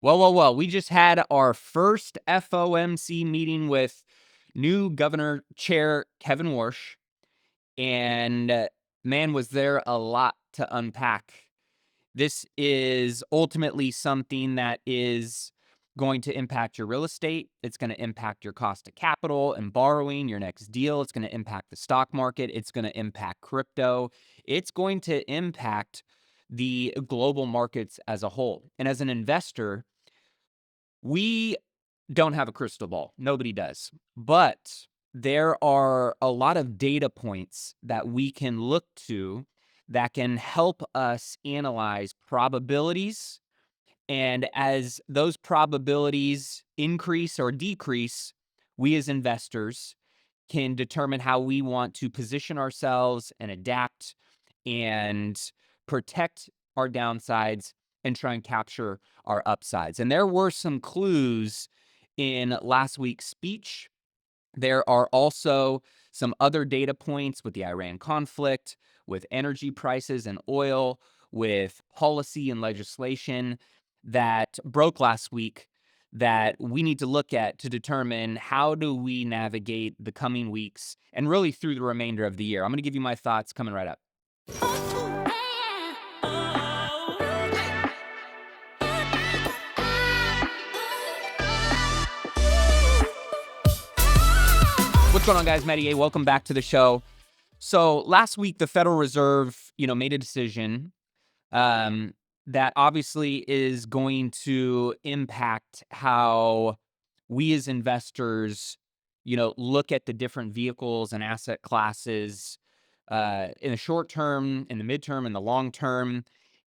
Well. We just had our first FOMC meeting with new Governor Chair Kevin Warsh, and man, was there a lot to unpack. This is ultimately something that is going to impact your real estate. It's going to impact your cost of capital and borrowing, your next deal. It's going to impact the stock market. It's going to impact crypto. It's going to impact the global markets as a whole. And as an investor, we don't have a crystal ball. Nobody does. But there are a lot of data points that we can look to that can help us analyze probabilities. And as those probabilities increase or decrease, we as investors can determine how we want to position ourselves and adapt and protect our downsides and try and capture our upsides. And there were some clues in last week's speech. There are also some other data points with the Iran conflict, with energy prices and oil, with policy and legislation that broke last week that we need to look at to determine how do we navigate the coming weeks and really through the remainder of the year. I'm going to give you my thoughts coming right up. What's going on, guys? Matty A. Welcome back to the show. So last week, the Federal Reserve, made a decision that obviously is going to impact how we as investors, look at the different vehicles and asset classes in the short term, in the midterm, in the long term.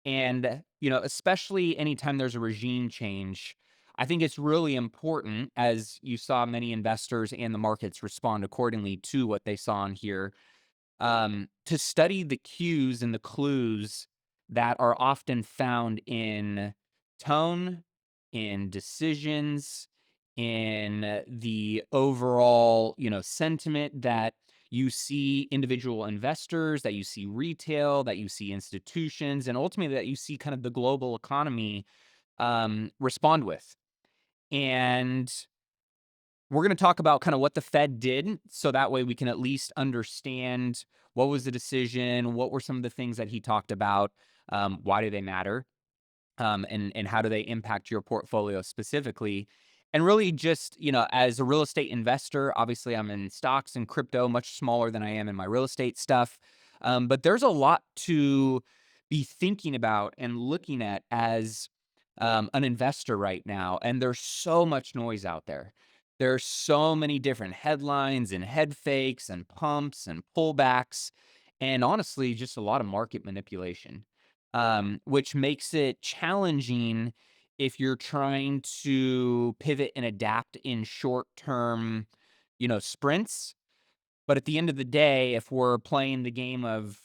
And, especially anytime there's a regime change, I think it's really important, as you saw many investors and the markets respond accordingly to what they saw and hear, to study the cues and the clues that are often found in tone, in decisions, in the overall, sentiment that you see individual investors, that you see retail, that you see institutions, and ultimately that you see kind of the global economy respond with. And we're going to talk about kind of what the Fed did, so that way we can at least understand what was the decision, what were some of the things that he talked about, why do they matter, and how do they impact your portfolio specifically. And really just, as a real estate investor, obviously I'm in stocks and crypto, much smaller than I am in my real estate stuff. But there's a lot to be thinking about and looking at as an investor right now. And there's so much noise out there. There's so many different headlines and head fakes and pumps and pullbacks, and honestly, just a lot of market manipulation, which makes it challenging if you're trying to pivot and adapt in short term, sprints. But at the end of the day, if we're playing the game of,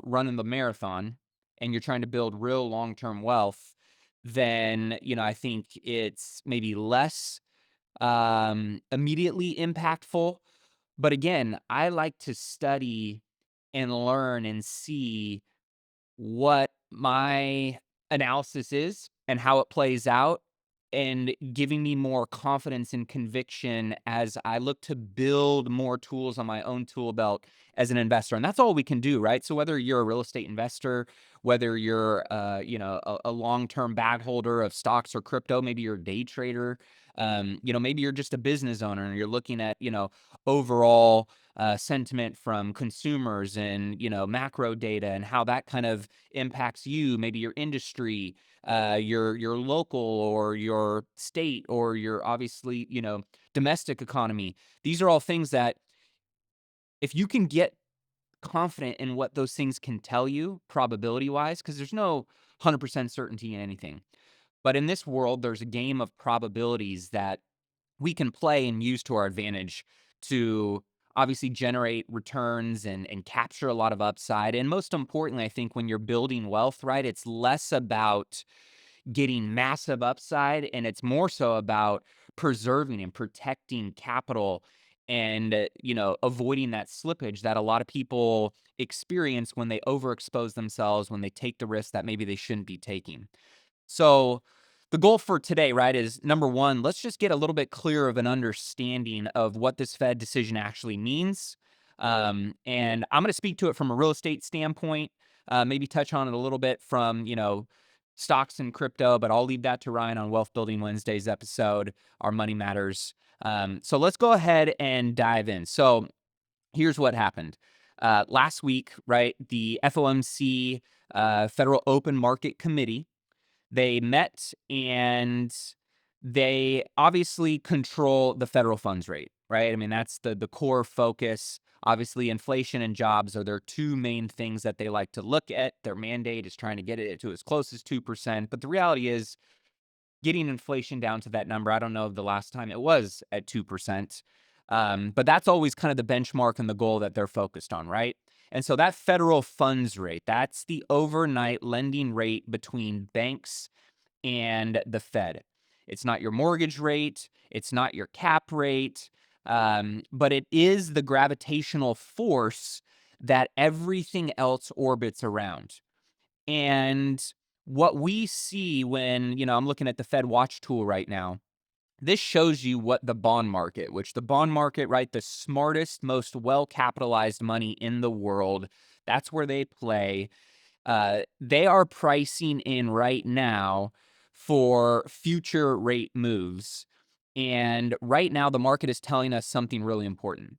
running the marathon and you're trying to build real long term wealth, then, I think it's maybe less immediately impactful. But again, I like to study and learn and see what my analysis is and how it plays out, and giving me more confidence and conviction as I look to build more tools on my own tool belt as an investor. And that's all we can do, right? So whether you're a real estate investor, whether you're a long-term bag holder of stocks or crypto, maybe you're a day trader, maybe you're just a business owner and you're looking at, overall sentiment from consumers and, macro data and how that kind of impacts you, maybe your industry, your local or your state or your obviously, domestic economy. These are all things that if you can get confident in what those things can tell you probability wise, because there's no 100% certainty in anything. But in this world, there's a game of probabilities that we can play and use to our advantage to obviously generate returns and capture a lot of upside. And most importantly, I think when you're building wealth, right, it's less about getting massive upside and it's more so about preserving and protecting capital and, avoiding that slippage that a lot of people experience when they overexpose themselves, when they take the risk that maybe they shouldn't be taking. So the goal for today, right, is number one, let's just get a little bit clearer of an understanding of what this Fed decision actually means. And I'm going to speak to it from a real estate standpoint, maybe touch on it a little bit from, stocks and crypto, but I'll leave that to Ryan on Wealth Building Wednesday's episode, our Money Matters. So let's go ahead and dive in. So here's what happened. Last week, right, the FOMC, Federal Open Market Committee, they met and they obviously control the federal funds rate, right? I mean, that's the core focus. Obviously, inflation and jobs are their two main things that they like to look at. Their mandate is trying to get it to as close as 2%. But the reality is, getting inflation down to that number, I don't know the last time it was at 2%. But that's always kind of the benchmark and the goal that they're focused on, right? And so that federal funds rate, that's the overnight lending rate between banks and the Fed. It's not your mortgage rate, it's not your cap rate, but it is the gravitational force that everything else orbits around. And what we see when, I'm looking at the Fed Watch tool right now, this shows you what the bond market, which the bond market, right, the smartest, most well-capitalized money in the world, that's where they play. They are pricing in right now for future rate moves. And right now, the market is telling us something really important.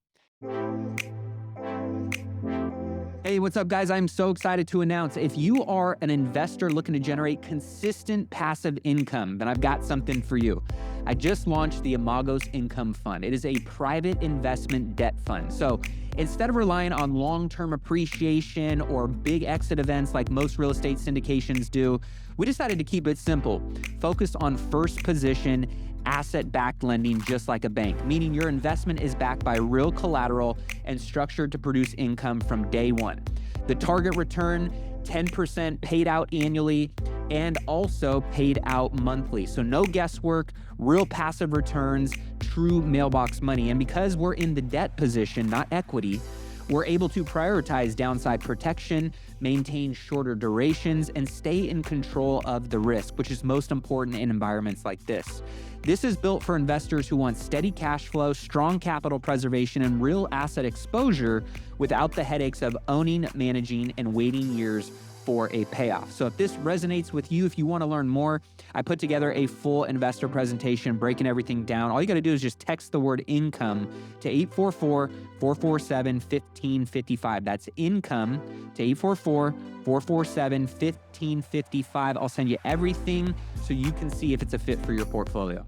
Hey, what's up, guys? I'm so excited to announce if you are an investor looking to generate consistent passive income, then I've got something for you. I just launched the Imagos Income Fund. It is a private investment debt fund. So instead of relying on long-term appreciation or big exit events like most real estate syndications do, we decided to keep it simple, focused on first position asset-backed lending, just like a bank, meaning your investment is backed by real collateral and structured to produce income from day one. The target return, 10% paid out annually and also paid out monthly. So no guesswork, real passive returns, true mailbox money. And because we're in the debt position, not equity, we're able to prioritize downside protection, maintain shorter durations, and stay in control of the risk, which is most important in environments like this. This is built for investors who want steady cash flow, strong capital preservation, and real asset exposure without the headaches of owning, managing, and waiting years for a payoff. So if this resonates with you, if you want to learn more, I put together a full investor presentation breaking everything down. All you got to do is just text the word income to 844-447-1555. That's income to 844-447-1555. I'll send you everything so you can see if it's a fit for your portfolio.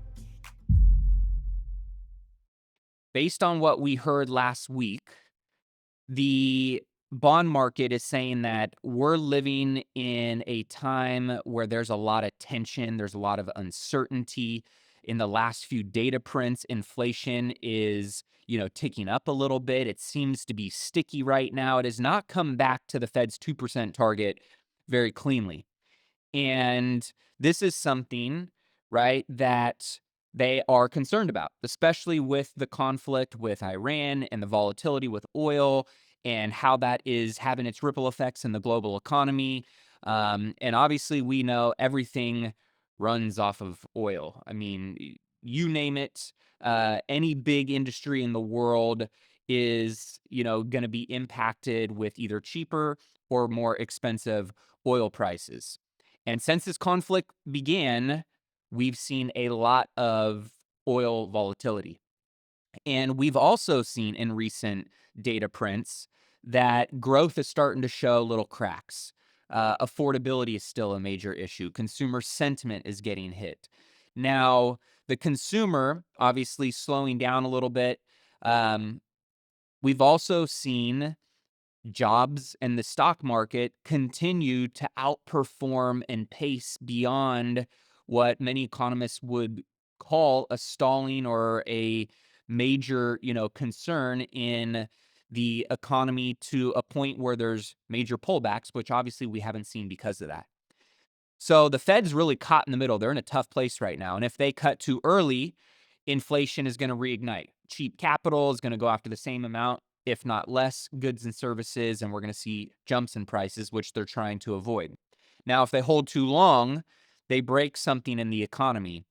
Based on what we heard last week, the bond market is saying that we're living in a time where there's a lot of tension, there's a lot of uncertainty. In the last few data prints, inflation is, ticking up a little bit. It seems to be sticky right now. It has not come back to the Fed's 2% target very cleanly. And this is something, right, that they are concerned about, especially with the conflict with Iran and the volatility with oil and how that is having its ripple effects in the global economy. And obviously, we know everything runs off of oil. I mean, you name it, any big industry in the world is, going to be impacted with either cheaper or more expensive oil prices. And since this conflict began, we've seen a lot of oil volatility. And we've also seen in recent data prints that growth is starting to show little cracks. Affordability is still a major issue. Consumer sentiment is getting hit. Now, the consumer obviously slowing down a little bit. We've also seen jobs and the stock market continue to outperform and pace beyond what many economists would call a stalling or a major, concern in the economy, to a point where there's major pullbacks, which obviously we haven't seen because of that. So the Fed's really caught in the middle. They're in a tough place right now. And if they cut too early, inflation is going to reignite. Cheap capital is going to go after the same amount, if not less, goods and services, and we're going to see jumps in prices, which they're trying to avoid. Now, if they hold too long, they break something in the economy.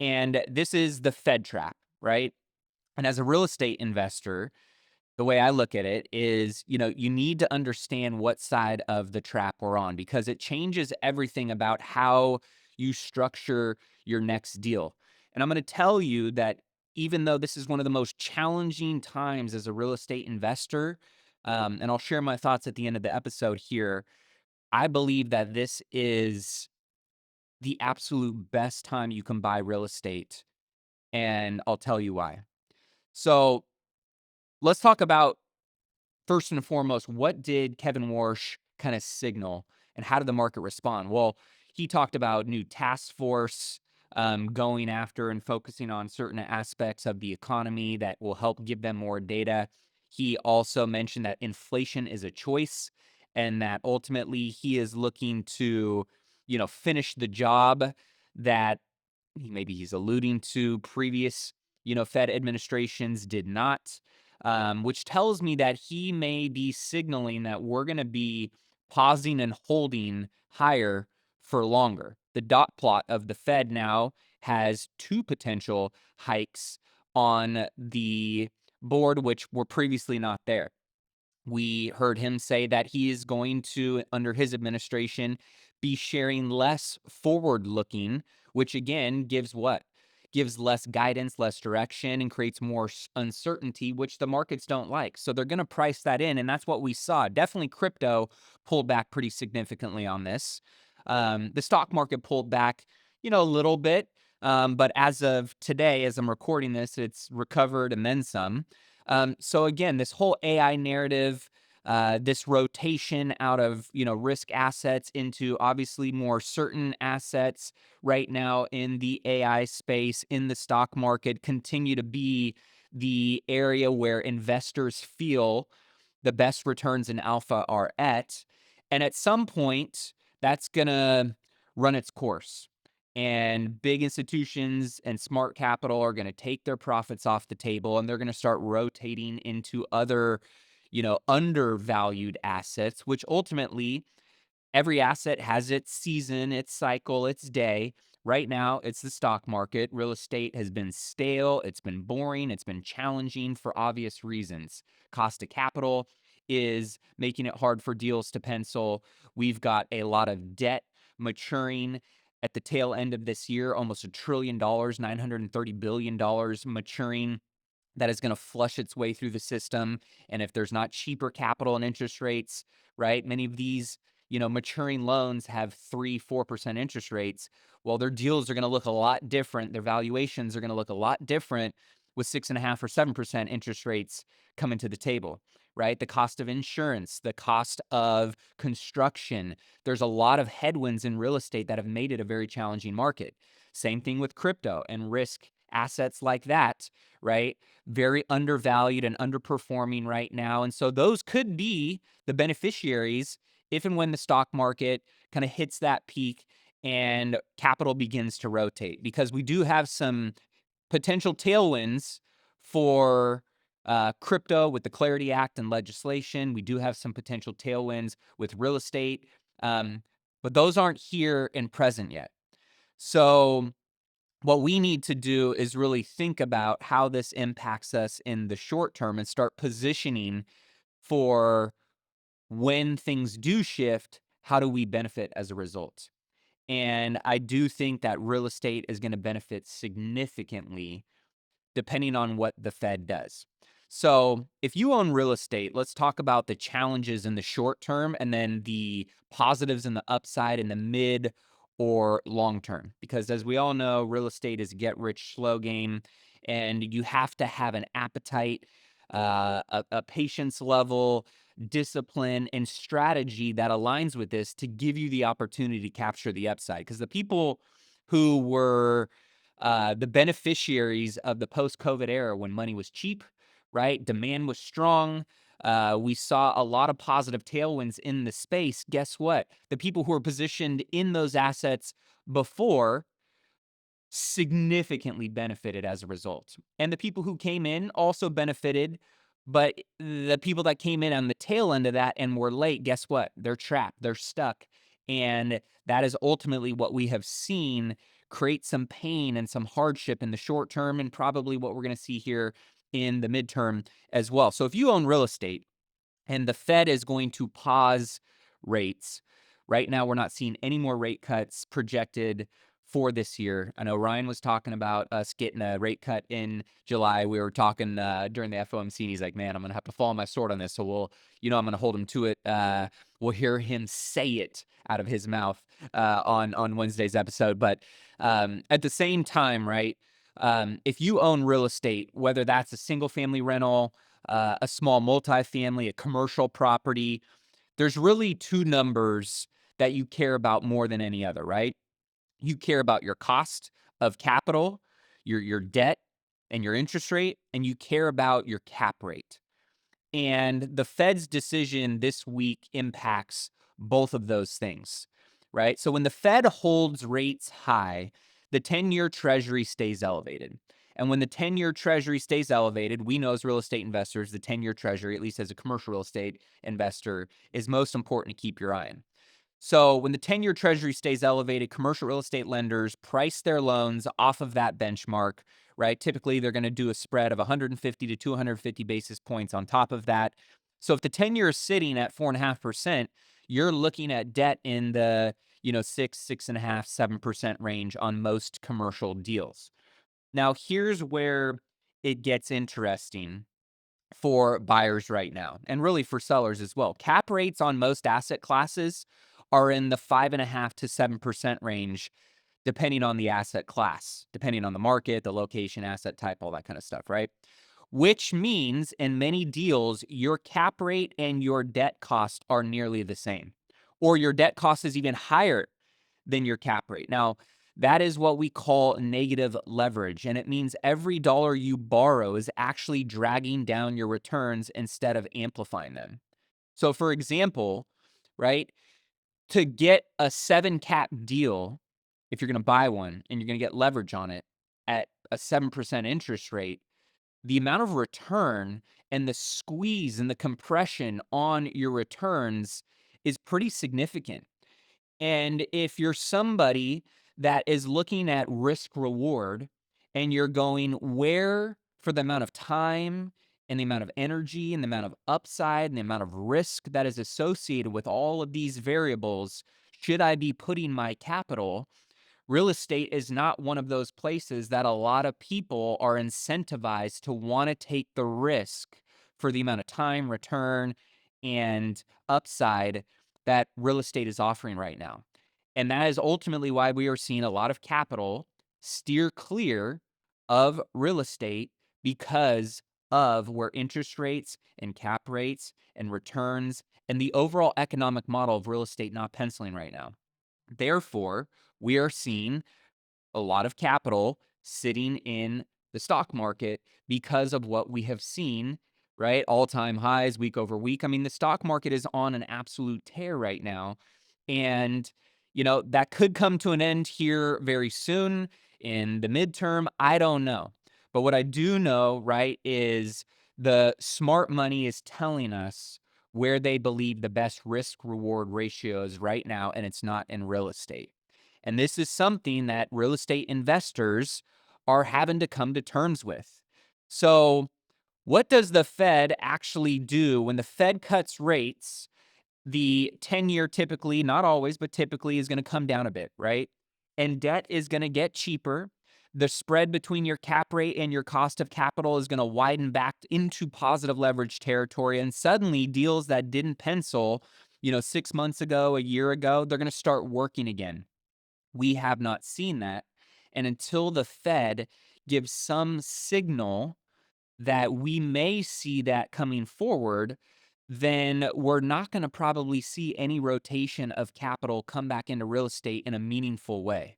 And this is the Fed trap, right? And as a real estate investor, the way I look at it is, you need to understand what side of the trap we're on because it changes everything about how you structure your next deal. And I'm going to tell you that even though this is one of the most challenging times as a real estate investor, and I'll share my thoughts at the end of the episode here, I believe that this is the absolute best time you can buy real estate. And I'll tell you why. So let's talk about first and foremost, what did Kevin Warsh kind of signal and how did the market respond? Well, he talked about new task force going after and focusing on certain aspects of the economy that will help give them more data. He also mentioned that inflation is a choice and that ultimately he is looking to, finish the job that maybe he's alluding to previous, Fed administrations did not, which tells me that he may be signaling that we're going to be pausing and holding higher for longer. The dot plot of the Fed now has two potential hikes on the board, which were previously not there. We heard him say that he is going to, under his administration, be sharing less forward looking, which again gives what? Gives less guidance, less direction, and creates more uncertainty, which the markets don't like. So they're going to price that in. And that's what we saw. Definitely crypto pulled back pretty significantly on this. The stock market pulled back, a little bit. But as of today, as I'm recording this, it's recovered and then some. So again, this whole AI narrative, this rotation out of risk assets into obviously more certain assets right now in the AI space in the stock market continue to be the area where investors feel the best returns in alpha are at. And at some point, that's going to run its course. And big institutions and smart capital are going to take their profits off the table and they're going to start rotating into other, undervalued assets, which ultimately every asset has its season, its cycle, its day. Right now, it's the stock market. Real estate has been stale, it's been boring, it's been challenging for obvious reasons. Cost of capital is making it hard for deals to pencil. We've got a lot of debt maturing at the tail end of this year, almost $1 trillion, $930 billion maturing that is going to flush its way through the system. And if there's not cheaper capital and interest rates, right, many of these, maturing loans have 3-4% interest rates. Well, their deals are going to look a lot different. Their valuations are going to look a lot different with 6.5 or 7% interest rates coming to the table, right? The cost of insurance, the cost of construction. There's a lot of headwinds in real estate that have made it a very challenging market. Same thing with crypto and risk assets like that, right? Very undervalued and underperforming right now. And so those could be the beneficiaries if and when the stock market kind of hits that peak and capital begins to rotate, because we do have some potential tailwinds for crypto with the Clarity Act and legislation. We do have some potential tailwinds with real estate, but those aren't here and present yet. So what we need to do is really think about how this impacts us in the short term and start positioning for when things do shift, how do we benefit as a result? And I do think that real estate is going to benefit significantly depending on what the Fed does. So, if you own real estate, let's talk about the challenges in the short term and then the positives and the upside in the mid or long term. Because as we all know, real estate is a get rich slow game, and you have to have an appetite, a patience level, discipline, and strategy that aligns with this to give you the opportunity to capture the upside. Because the people who were the beneficiaries of the post-COVID era when money was cheap, right? Demand was strong. We saw a lot of positive tailwinds in the space. Guess what? The people who were positioned in those assets before significantly benefited as a result. And the people who came in also benefited, but the people that came in on the tail end of that and were late, guess what? They're trapped. They're stuck And that is ultimately what we have seen create some pain and some hardship in the short term, and probably what we're going to see here in the midterm as well. So if you own real estate and the Fed is going to pause rates, right now we're not seeing any more rate cuts projected for this year. I know Ryan was talking about us getting a rate cut in July. We were talking during the FOMC, and he's like, man, I'm going to have to fall on my sword on this. So I'm going to hold him to it. We'll hear him say it out of his mouth on Wednesday's episode. But at the same time, right, if you own real estate, whether that's a single family rental, a small multifamily, a commercial property, there's really two numbers that you care about more than any other, right? You care about your cost of capital, your debt, and your interest rate, and you care about your cap rate. And the Fed's decision this week impacts both of those things, right? So when the Fed holds rates high, the 10-year Treasury stays elevated. And when the 10-year Treasury stays elevated, we know as real estate investors, the 10-year Treasury, at least as a commercial real estate investor, is most important to keep your eye on. So when the 10-year Treasury stays elevated, commercial real estate lenders price their loans off of that benchmark, right? Typically, they're going to do a spread of 150 to 250 basis points on top of that. So if the 10-year is sitting at 4.5%, you're looking at debt in the 6.5, 7% range on most commercial deals. Now, here's where it gets interesting for buyers right now, and really for sellers as well. Cap rates on most asset classes are in the 5.5 to 7% range, depending on the asset class, depending on the market, the location, asset type, all that kind of stuff, right? Which means in many deals, your cap rate and your debt cost are nearly the same, or your debt cost is even higher than your cap rate. Now, that is what we call negative leverage. And it means every dollar you borrow is actually dragging down your returns instead of amplifying them. So, for example, right, to get a 7 cap deal, if you're going to buy one and you're going to get leverage on it at a 7% interest rate, the amount of return and the squeeze and the compression on your returns is pretty significant. And if you're somebody that is looking at risk reward and you're going, where for the amount of time and the amount of energy and the amount of upside and the amount of risk that is associated with all of these variables, should I be putting my capital? Real estate is not one of those places that a lot of people are incentivized to want to take the risk for the amount of time, return, and upside that real estate is offering right now. And that is ultimately why we are seeing a lot of capital steer clear of real estate because of where interest rates and cap rates and returns and the overall economic model of real estate not penciling right now. Therefore, we are seeing a lot of capital sitting in the stock market because of what we have seen, right? All-time highs week over week. I mean, the stock market is on an absolute tear right now. And, that could come to an end here very soon in the midterm. I don't know. But what I do know, right, is the smart money is telling us where they believe the best risk reward ratio is right now, and it's not in real estate. And this is something that real estate investors are having to come to terms with. So, what does the Fed actually do when the Fed cuts rates? The 10-year typically, not always, but typically is going to come down a bit, right? And debt is going to get cheaper. The spread between your cap rate and your cost of capital is going to widen back into positive leverage territory. And suddenly, deals that didn't pencil, 6 months ago, a year ago, they're going to start working again. We have not seen that. And until the Fed gives some signal that we may see that coming forward, then we're not going to probably see any rotation of capital come back into real estate in a meaningful way.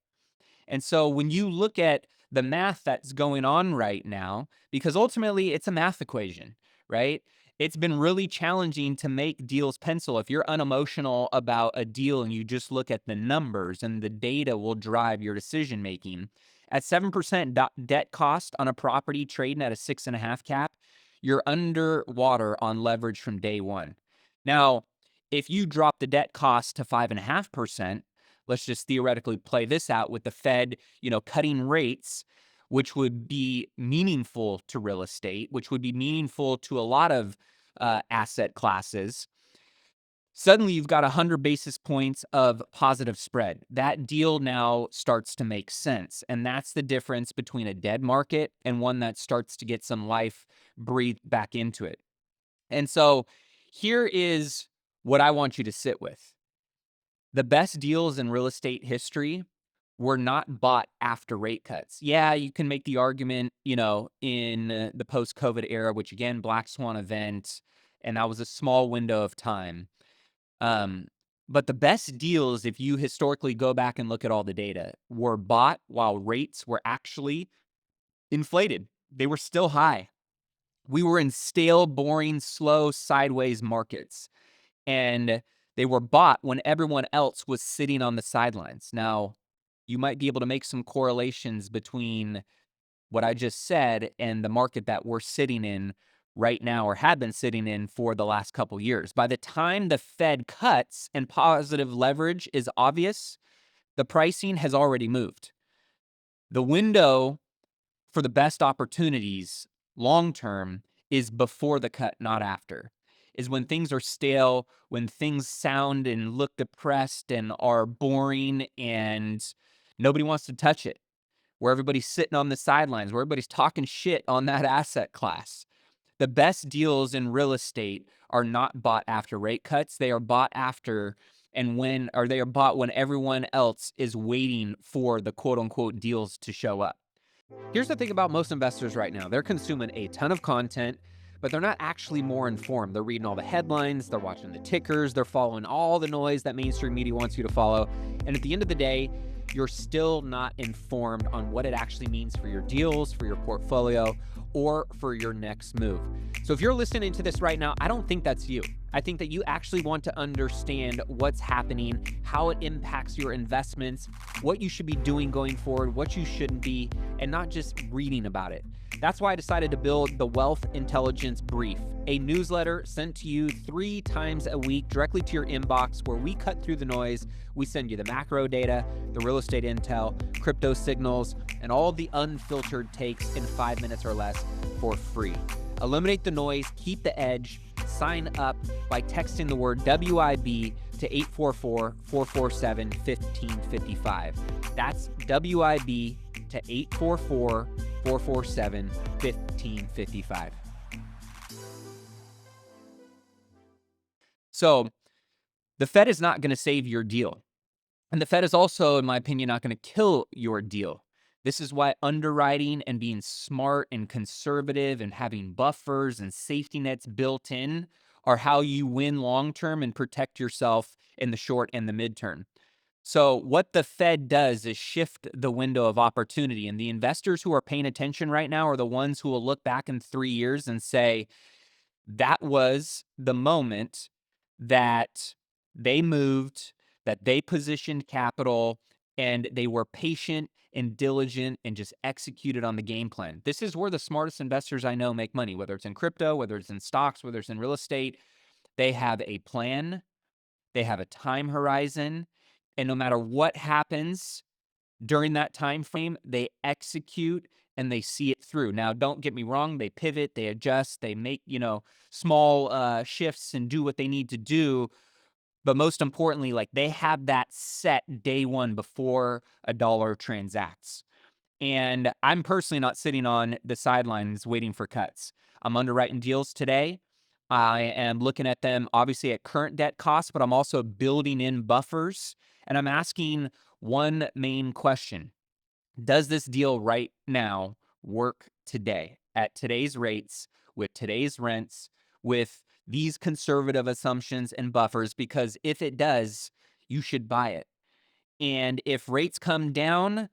And so when you look at the math that's going on right now, because ultimately it's a math equation, right? It's been really challenging to make deals pencil. If you're unemotional about a deal and you just look at the numbers and the data will drive your decision making. At 7% debt cost on a property trading at a 6.5 cap, you're underwater on leverage from day one. Now, If you drop the debt cost to 5.5%, let's just theoretically play this out with the Fed, cutting rates, which would be meaningful to real estate, which would be meaningful to a lot of asset classes. Suddenly, you've got 100 basis points of positive spread. That deal now starts to make sense. And that's the difference between a dead market and one that starts to get some life breathed back into it. And so here is what I want you to sit with. The best deals in real estate history were not bought after rate cuts. Yeah, you can make the argument, in the post-COVID era, which again, black swan event, and that was a small window of time. But the best deals, if you historically go back and look at all the data, were bought while rates were actually inflated. They were still high. We were in stale, boring, slow, sideways markets. And they were bought when everyone else was sitting on the sidelines. Now, you might be able to make some correlations between what I just said and the market that we're sitting in right now, or had been sitting in for the last couple years. By the time the Fed cuts and positive leverage is obvious, the pricing has already moved. The window for the best opportunities long term is before the cut, not after. Is when things are stale, when things sound and look depressed and are boring and nobody wants to touch it, where everybody's sitting on the sidelines, where everybody's talking shit on that asset class. The best deals in real estate are not bought after rate cuts. They are bought they are bought when everyone else is waiting for the quote unquote deals to show up. Here's the thing about most investors right now. They're consuming a ton of content, but they're not actually more informed. They're reading all the headlines, they're watching the tickers, they're following all the noise that mainstream media wants you to follow. And at the end of the day, you're still not informed on what it actually means for your deals, for your portfolio, or for your next move. So if you're listening to this right now, I don't think that's you. I think that you actually want to understand what's happening, how it impacts your investments, what you should be doing going forward, what you shouldn't be, and not just reading about it. That's why I decided to build the Wealth Intelligence Brief, a newsletter sent to you 3 times a week directly to your inbox, where we cut through the noise. We send you the macro data, the real estate intel, crypto signals, and all the unfiltered takes in 5 minutes or less for free. Eliminate the noise, keep the edge. Sign up by texting the word WIB to 844-447-1555. That's WIB to 844-447-1555. So the Fed is not going to save your deal. And the Fed is also, in my opinion, not going to kill your deal. This is why underwriting and being smart and conservative and having buffers and safety nets built in are how you win long-term and protect yourself in the short and the midterm. So what the Fed does is shift the window of opportunity. And the investors who are paying attention right now are the ones who will look back in 3 years and say, that was the moment that they moved, that they positioned capital, and they were patient and diligent and just executed on the game plan. This is where the smartest investors I know make money, whether it's in crypto, whether it's in stocks, whether it's in real estate. They have a plan, they have a time horizon, and no matter what happens during that time frame, they execute and they see it through. Now, don't get me wrong, they pivot, they adjust, they make, small shifts and do what they need to do. But most importantly, like, they have that set day one before a dollar transacts. And I'm personally not sitting on the sidelines waiting for cuts. I'm underwriting deals today. I am looking at them obviously at current debt costs, but I'm also building in buffers. And I'm asking one main question. Does this deal right now work today at today's rates, with today's rents, with these conservative assumptions and buffers? Because if it does, you should buy it. And if rates come down,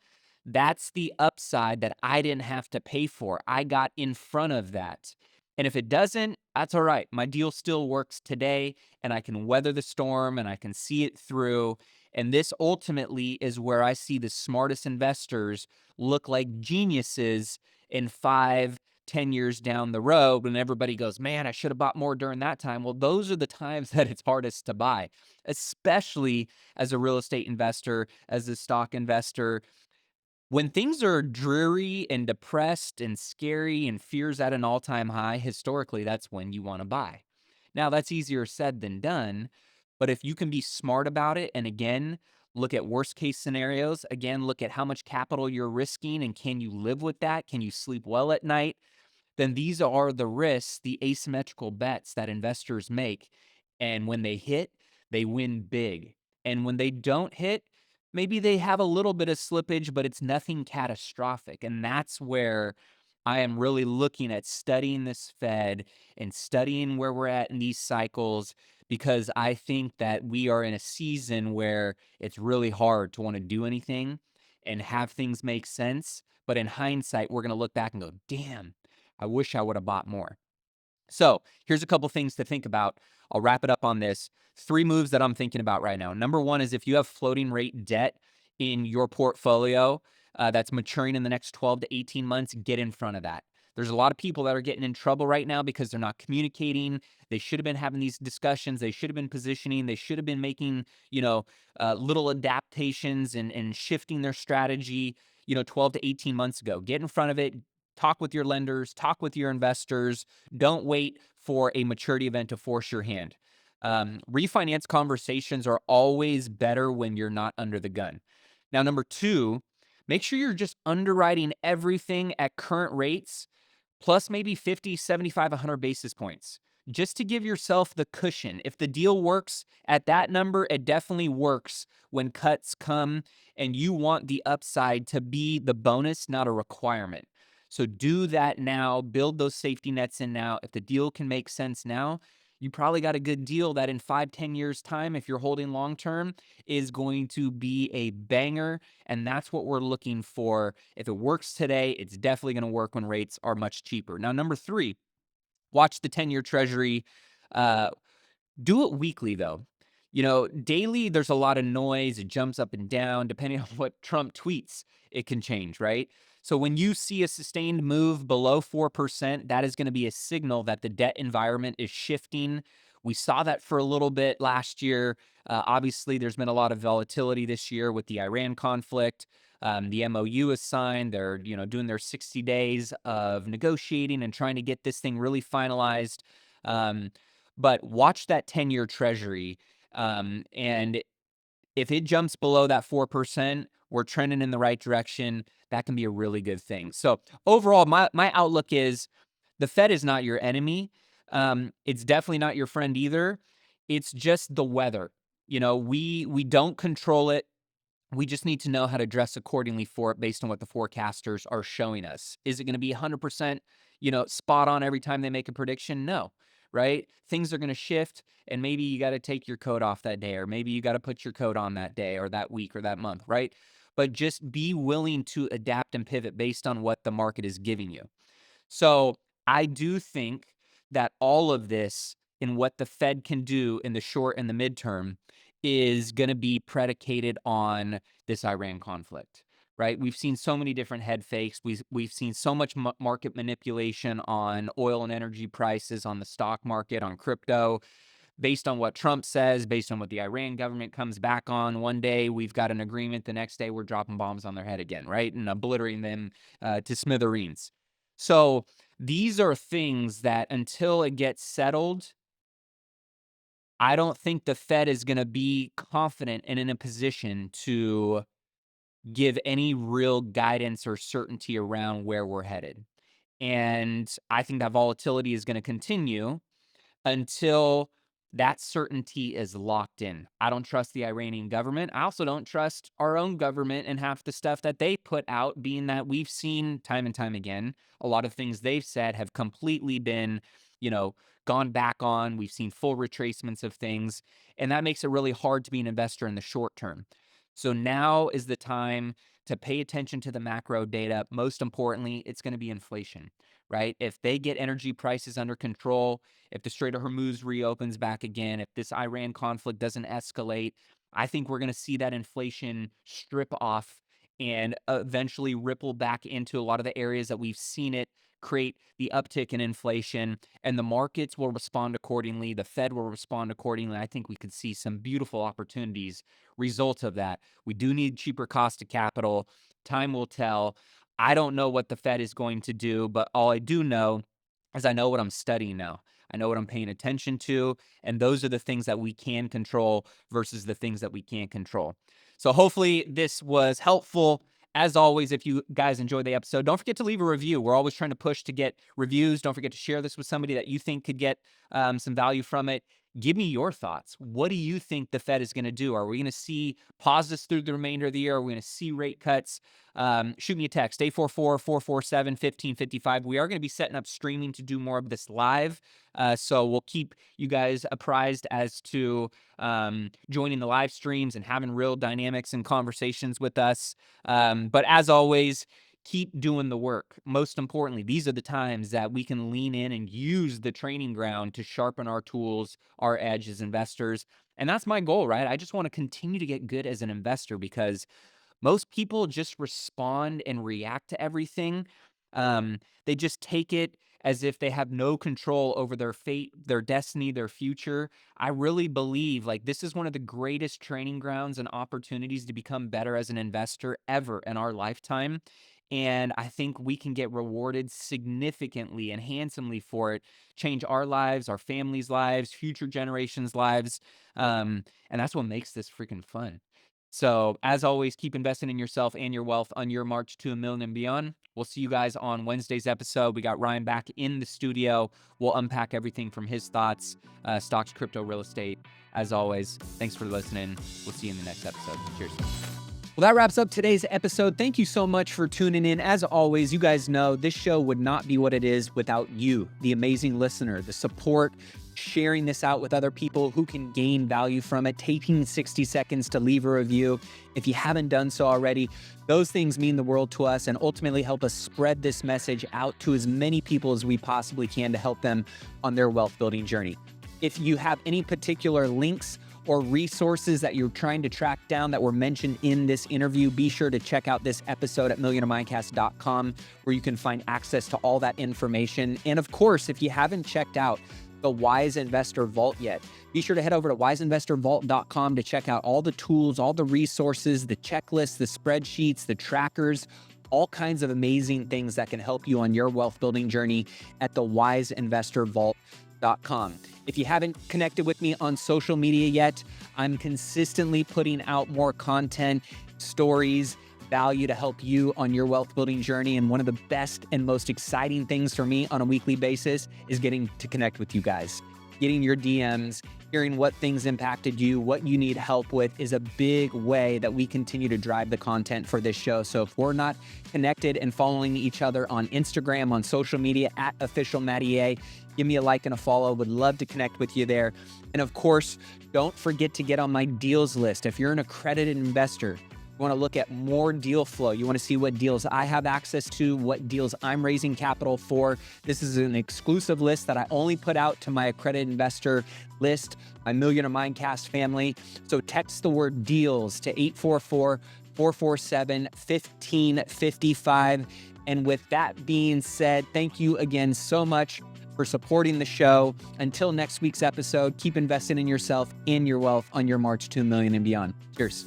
that's the upside that I didn't have to pay for. I got in front of that. And if it doesn't, that's all right. My deal still works today, and I can weather the storm and I can see it through. And this ultimately is where I see the smartest investors look like geniuses in 5, 10 years down the road when everybody goes, man, I should have bought more during that time. Well, those are the times that it's hardest to buy, especially as a real estate investor, as a stock investor. When things are dreary and depressed and scary and fears at an all-time high, historically, that's when you want to buy. Now, that's easier said than done, but if you can be smart about it, and again, look at worst case scenarios, again, look at how much capital you're risking and can you live with that? Can you sleep well at night? Then these are the risks, the asymmetrical bets that investors make. And when they hit, they win big. And when they don't hit, maybe they have a little bit of slippage, but it's nothing catastrophic. And that's where I am really looking at studying this Fed and studying where we're at in these cycles, because I think that we are in a season where it's really hard to want to do anything and have things make sense. But in hindsight, we're going to look back and go, damn, I wish I would have bought more. So here's a couple things to think about. I'll wrap it up on this. 3 moves that I'm thinking about right now. Number 1 is if you have floating rate debt in your portfolio that's maturing in the next 12 to 18 months, get in front of that. There's a lot of people that are getting in trouble right now because they're not communicating. They should have been having these discussions. They should have been positioning. They should have been making, little adaptations and shifting their strategy, 12 to 18 months ago. Get in front of it. Talk with your lenders. Talk with your investors. Don't wait for a maturity event to force your hand. Refinance conversations are always better when you're not under the gun. Now, number 2, make sure you're just underwriting everything at current rates, plus maybe 50, 75, 100 basis points, just to give yourself the cushion. If the deal works at that number, it definitely works when cuts come, and you want the upside to be the bonus, not a requirement. So do that now, build those safety nets in now. If the deal can make sense now, you probably got a good deal that in 5, 10 years time, if you're holding long term, is going to be a banger. And that's what we're looking for. If it works today, it's definitely going to work when rates are much cheaper. Now, number 3, watch the 10-year Treasury. Uh, do it weekly, though. Daily, there's a lot of noise. It jumps up and down. Depending on what Trump tweets, it can change, right? So when you see a sustained move below 4%, that is going to be a signal that the debt environment is shifting. We saw that for a little bit last year. Obviously, there's been a lot of volatility this year with the Iran conflict. The MOU is signed. They're, doing their 60 days of negotiating and trying to get this thing really finalized. But watch that 10-year Treasury. And if it jumps below that 4%, we're trending in the right direction. That can be a really good thing. So overall, my outlook is the Fed is not your enemy. It's definitely not your friend either. It's just the weather. We don't control it. We just need to know how to dress accordingly for it based on what the forecasters are showing us. Is it going to be 100%, spot on every time they make a prediction? No, right? Things are going to shift, and maybe you got to take your coat off that day, or maybe you got to put your coat on that day or that week or that month, right? But just be willing to adapt and pivot based on what the market is giving you. So I do think that all of this in what the Fed can do in the short and the midterm is going to be predicated on this Iran conflict, right? We've seen so many different head fakes. We've seen so much market manipulation on oil and energy prices, on the stock market, on crypto, based on what Trump says, based on what the Iran government comes back on. One day we've got an agreement, the next day we're dropping bombs on their head again, right? And obliterating them to smithereens. So these are things that until it gets settled, I don't think the Fed is going to be confident and in a position to give any real guidance or certainty around where we're headed. And I think that volatility is going to continue until that certainty is locked in. I don't trust the Iranian government. I also don't trust our own government and half the stuff that they put out, being that we've seen time and time again, a lot of things they've said have completely been, gone back on. We've seen full retracements of things, and that makes it really hard to be an investor in the short term. So now is the time to pay attention to the macro data. Most importantly, it's going to be inflation, right? If they get energy prices under control, if the Strait of Hormuz reopens back again, if this Iran conflict doesn't escalate, I think we're going to see that inflation strip off and eventually ripple back into a lot of the areas that we've seen it create the uptick in inflation, and the markets will respond accordingly. The Fed will respond accordingly. I think we could see some beautiful opportunities result of that. We do need cheaper cost of capital. Time will tell. I don't know what the Fed is going to do, but all I do know is I know what I'm studying now. I know what I'm paying attention to, and those are the things that we can control versus the things that we can't control. So hopefully this was helpful. As always, if you guys enjoyed the episode, don't forget to leave a review. We're always trying to push to get reviews. Don't forget to share this with somebody that you think could get some value from it. Give me your thoughts. What do you think the Fed is going to do? Are we going to see pauses through the remainder of the year? Are we going to see rate cuts? Shoot me a text, 844-447-1555. We are going to be setting up streaming to do more of this live. So we'll keep you guys apprised as to joining the live streams and having real dynamics and conversations with us. But as always, keep doing the work. Most importantly, these are the times that we can lean in and use the training ground to sharpen our tools, our edge as investors. And that's my goal, right? I just want to continue to get good as an investor because most people just respond and react to everything. They just take it as if they have no control over their fate, their destiny, their future. I really believe like this is one of the greatest training grounds and opportunities to become better as an investor ever in our lifetime. And I think we can get rewarded significantly and handsomely for it, change our lives, our families' lives, future generations' lives. And that's what makes this freaking fun. So as always, keep investing in yourself and your wealth on your march to $1 million and beyond. We'll see you guys on Wednesday's episode. We got Ryan back in the studio. We'll unpack everything from his thoughts, stocks, crypto, real estate. As always, thanks for listening. We'll see you in the next episode. Cheers. Well, that wraps up today's episode. Thank you so much for tuning in. As always, you guys know this show would not be what it is without you, the amazing listener, the support, sharing this out with other people who can gain value from it, taking 60 seconds to leave a review. If you haven't done so already, those things mean the world to us and ultimately help us spread this message out to as many people as we possibly can to help them on their wealth building journey. If you have any particular links or resources that you're trying to track down that were mentioned in this interview, be sure to check out this episode at millionairemindcast.com, where you can find access to all that information. And of course, if you haven't checked out the Wise Investor Vault yet, be sure to head over to wiseinvestorvault.com to check out all the tools, all the resources, the checklists, the spreadsheets, the trackers, all kinds of amazing things that can help you on your wealth building journey at the wiseinvestorvault.com. If you haven't connected with me on social media yet, I'm consistently putting out more content, stories, value to help you on your wealth building journey. And one of the best and most exciting things for me on a weekly basis is getting to connect with you guys. Getting your DMs, hearing what things impacted you, what you need help with is a big way that we continue to drive the content for this show. So if we're not connected and following each other on Instagram, on social media at official Matty A, give me a like and a follow. Would love to connect with you there. And of course, don't forget to get on my deals list. If you're an accredited investor, you want to look at more deal flow. You want to see what deals I have access to, what deals I'm raising capital for. This is an exclusive list that I only put out to my accredited investor list, my Millionaire Mindcast family. So text the word deals to 844-447-1555. And with that being said, thank you again so much for supporting the show. Until next week's episode, keep investing in yourself and your wealth on your march to $1 million and beyond. Cheers.